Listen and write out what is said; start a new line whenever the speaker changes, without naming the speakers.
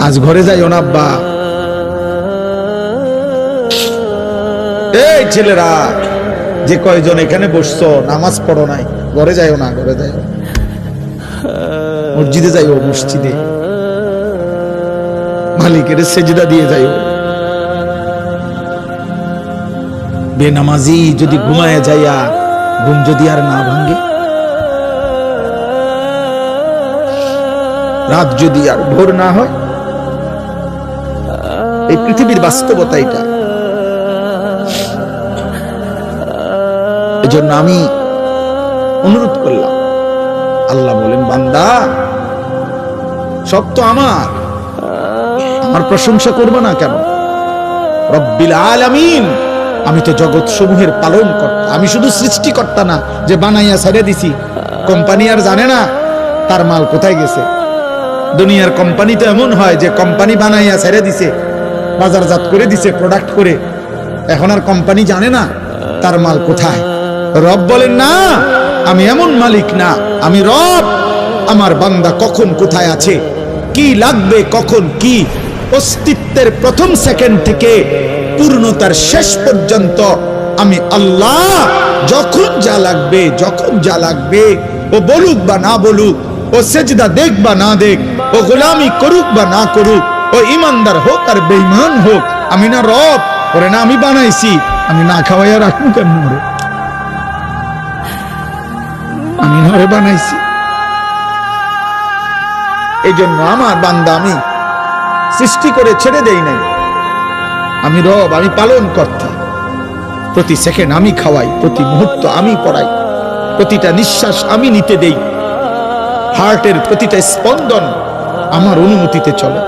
আজ ঘরে যাইও না আব্বা। এই ছেলেরা যে কয়জন এখানে বসছো নামাজ পড়ো নাই, ঘরে যাইও না, ঘরে যাইও, মসজিদে যাইও, মসজিদে মালিকের সেজদা দিয়ে যাইও। বেনামাজি যদি ঘুমায় যাইয়া ঘুম যদি আর না ভাঙ্গে, রাত যদি আর ভোর না হয়, এই পৃথিবীর বাস্তবতা এটা। এজন্য আমি অনুরোধ করলাম, আল্লাহ বলেন বান্দা সব তো আমার প্রশংসা করবে না কেন? রব্বিল আলামিন, আমি তো জগৎ সমূহের পালন কর্তা। আমি শুধু সৃষ্টিকর্তা না যে বানাইয়া ছেড়ে দিছি। কোম্পানি আর জানে না তার মাল কোথায় গেছে। দুনিয়ার কোম্পানি তো এমন হয় যে কোম্পানি বানাইয়া ছেড়ে দিছে, বাজারজাত করে দিছে, প্রোডাক্ট করে, এখন আর কোম্পানি জানে না তার মাল কোথায়। রব বলেন না, আমি এমন মালিক না, আমি রব। আমার বান্দা কখন কোথায় আছে, কি লাগবে, কখন কি, অস্তিত্বের প্রথম সেকেন্ড থেকে পূর্ণতার শেষ পর্যন্ত আমি আল্লাহ যখন যা লাগবে, যখন যা লাগবে, ও বলুক বা না বলুক, ও সেজদা দেখ বা না দেখ, ও গোলামি করুক বা না করুক, ও ইমানদার হোক আর বেঈমান হোক, আমি না রব? ওরে না আমি বানাইছি, আমি না খাওয়াইয়া রাখবো কেমন? ওরে আমি না বানাইছি। এই জন্য আমার বান্দা আমি সৃষ্টি করে ছেড়ে দেই নাই। আমি রব, আমি পালন কর্তা। প্রতি সেকেন্ড আমি খাওয়াই, প্রতি মুহূর্ত আমি পড়াই, প্রতিটা নিঃশ্বাস আমি নিতে দেই, হার্টের প্রতিটা স্পন্দন আমার অনুমতিতে চলে।